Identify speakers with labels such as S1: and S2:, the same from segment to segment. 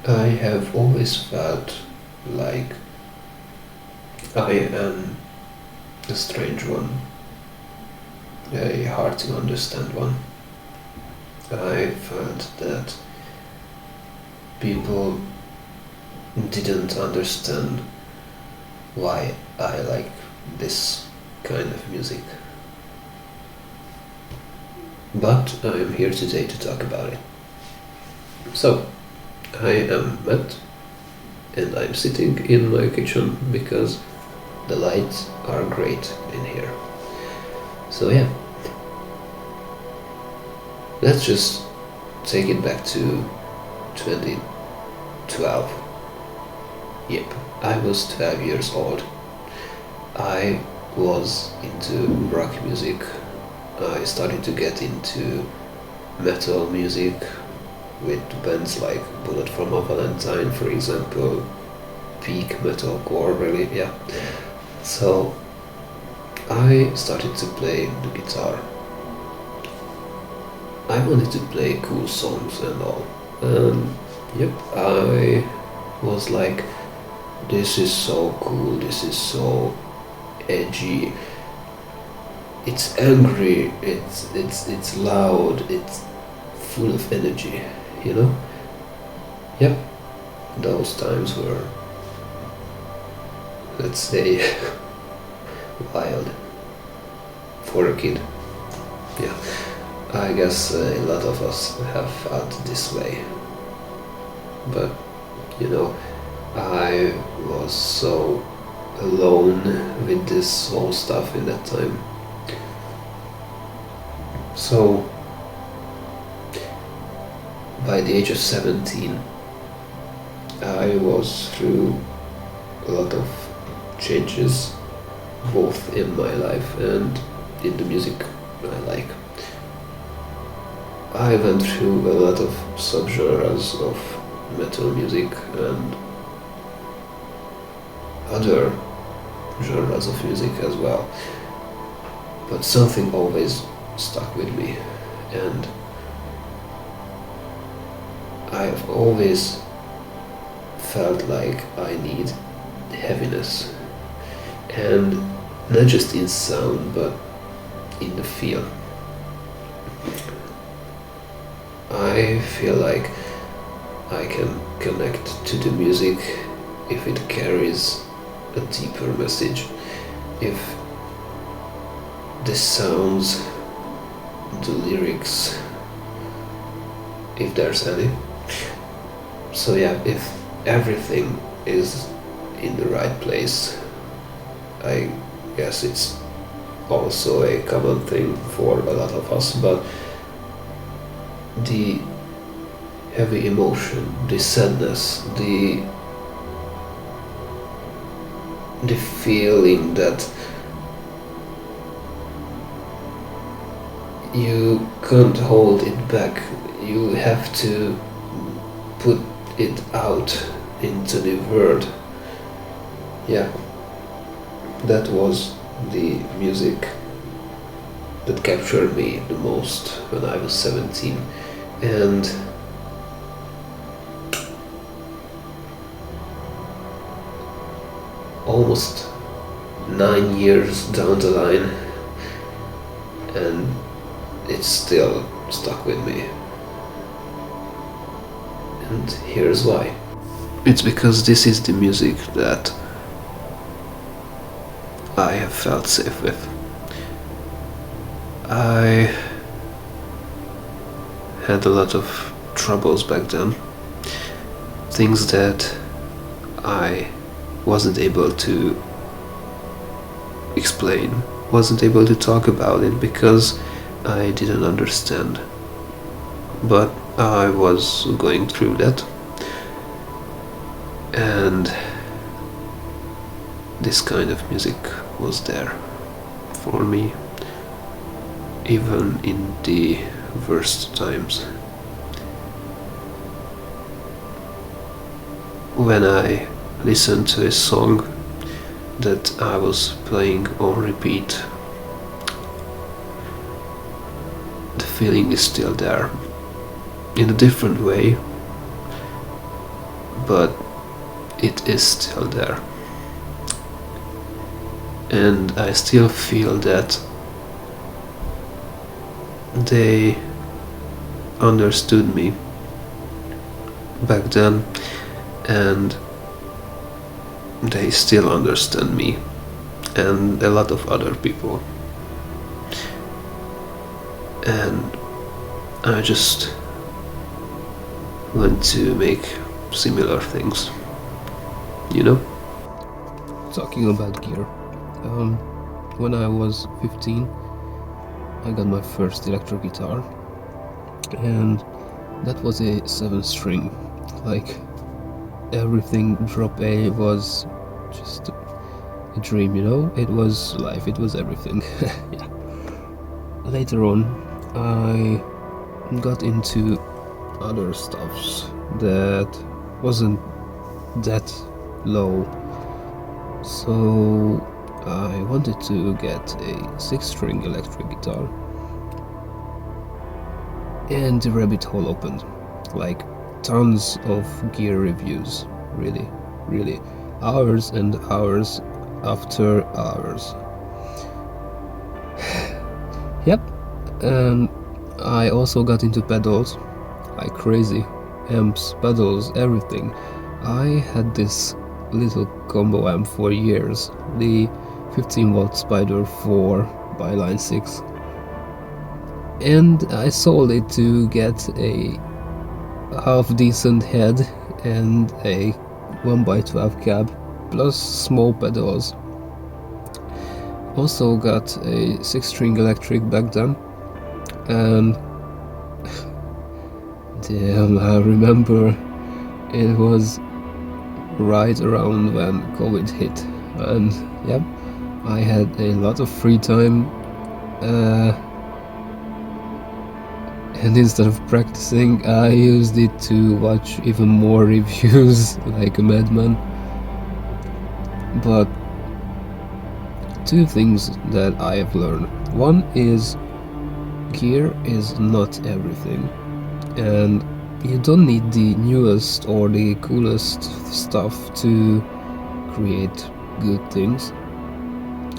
S1: I have always felt like I am a strange one, a hard to understand one. I felt that people didn't understand why I like this kind of music. But I am here today to talk about it. So, I am Matt, and I'm sitting in my kitchen because the lights are great in here. So yeah, let's just take it back to 2012. Yep, I was 12 years old. I was into rock music. I started to get into metal music with bands like Bullet for My Valentine, for example, peak metalcore, really, yeah. So I started to play the guitar. I wanted to play cool songs and all. Yep, I was like, this is so cool, this is so edgy. It's angry, it's loud, it's full of energy, you know? Yep, those times were, let's say, wild for a kid. Yeah, I guess a lot of us have felt this way. But, you know, I was so alone with this whole stuff in that time. So, by the age of 17, I was through a lot of changes, both in my life and in the music I like. I went through a lot of subgenres of metal music and other genres of music as well. But something always stuck with me, and I've always felt like I need heaviness, and not just in sound but in the feel. I feel like I can connect to the music if it carries a deeper message, if the sounds, the lyrics, if there's any. So yeah, if everything is in the right place, I guess it's also a common thing for a lot of us, but the heavy emotion, the sadness, the feeling that you can't hold it back, you have to put it out into the world. Yeah, that was the music that captured me the most when I was 17. And almost 9 years down the line, and it's still stuck with me. And here's why. It's because this is the music that I have felt safe with. I had a lot of troubles back then, things that I wasn't able to explain, wasn't able to talk about it because I didn't understand. But I was going through that, and this kind of music was there for me, even in the worst times. When I listened to a song that I was playing on repeat, the feeling is still there, in a different way, but it is still there. And I still feel that they understood me back then, and they still understand me and a lot of other people. And I just want to make similar things, you know? Talking about gear, when I was 15, I got my first electric guitar, and that was a 7-string. Like, everything drop A was just a dream, you know? It was life, it was everything. Yeah. Later on, I got into other stuffs that wasn't that low, so I wanted to get a 6-string electric guitar, and the rabbit hole opened. Like, tons of gear reviews, really hours and hours after hours. Yep. And I also got into pedals like crazy. Amps, pedals, everything. I had this little combo amp for years, the 15-watt Spider 4 by Line 6, and I sold it to get a half decent head and a 1x12 cab plus small pedals. Also got a 6-string electric back then, and damn, I remember it was right around when COVID hit, and yep, I had a lot of free time, and instead of practicing, I used it to watch even more reviews like a madman. But two things that I have learned. One is gear is not everything, and you don't need the newest or the coolest stuff to create good things.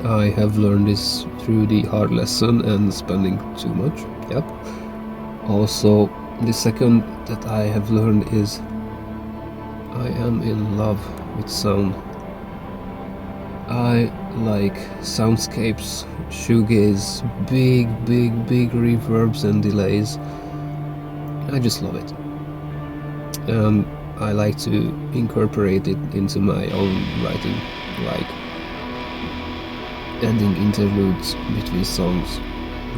S1: I have learned this through the hard lesson and spending too much. Yep. Also, the second that I have learned is I am in love with sound. I like soundscapes, shoegaze, big reverbs and delays. I just love it. And I like to incorporate it into my own writing, like adding interludes between songs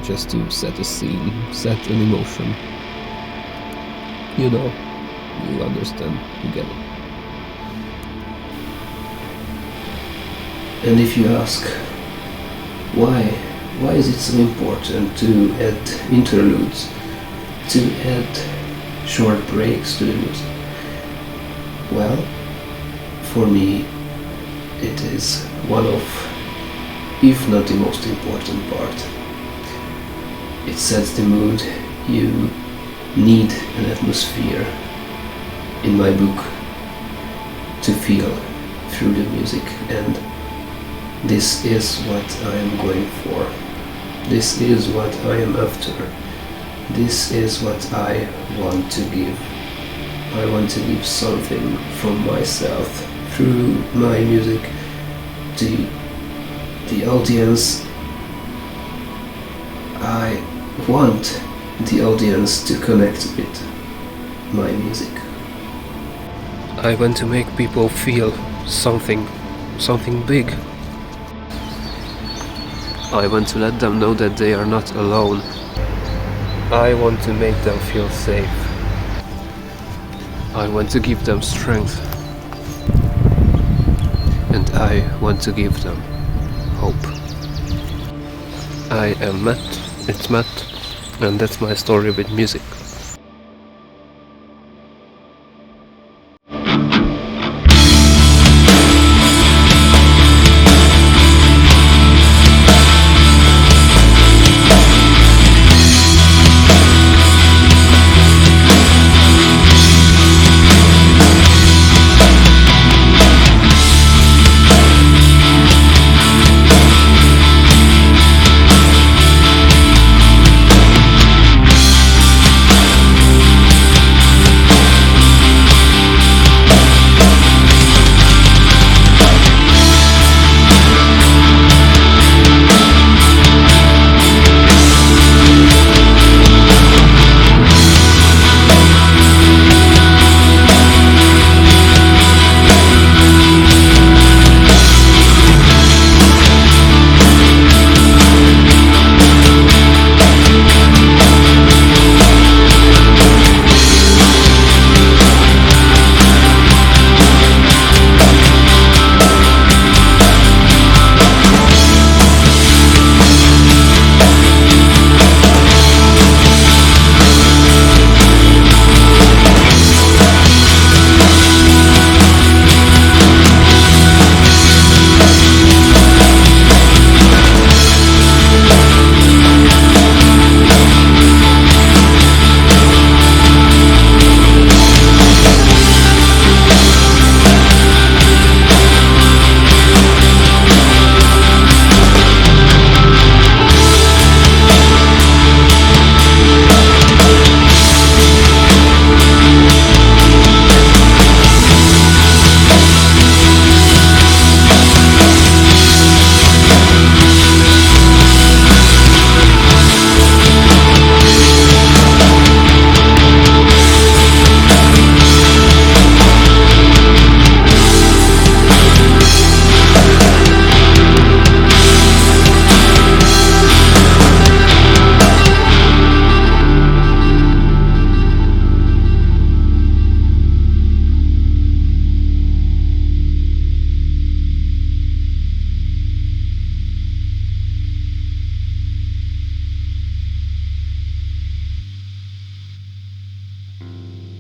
S1: just to set a scene, set an emotion. You know, you understand, you get it. And if you ask, why is it so important to add interludes, to add short breaks to the music? Well, for me, it is one of, if not the most important part. It sets the mood. You need an atmosphere, in my book, to feel through the music, and this is what I am going for. This is what I am after. This is what I want to give. I want to give something from myself through my music to the audience. I want the audience to connect with my music. I want to make people feel something big. I want to let them know that they are not alone. I want to make them feel safe. I want to give them strength. And I want to give them hope. I am Matt, it's Matt, and that's my story with music.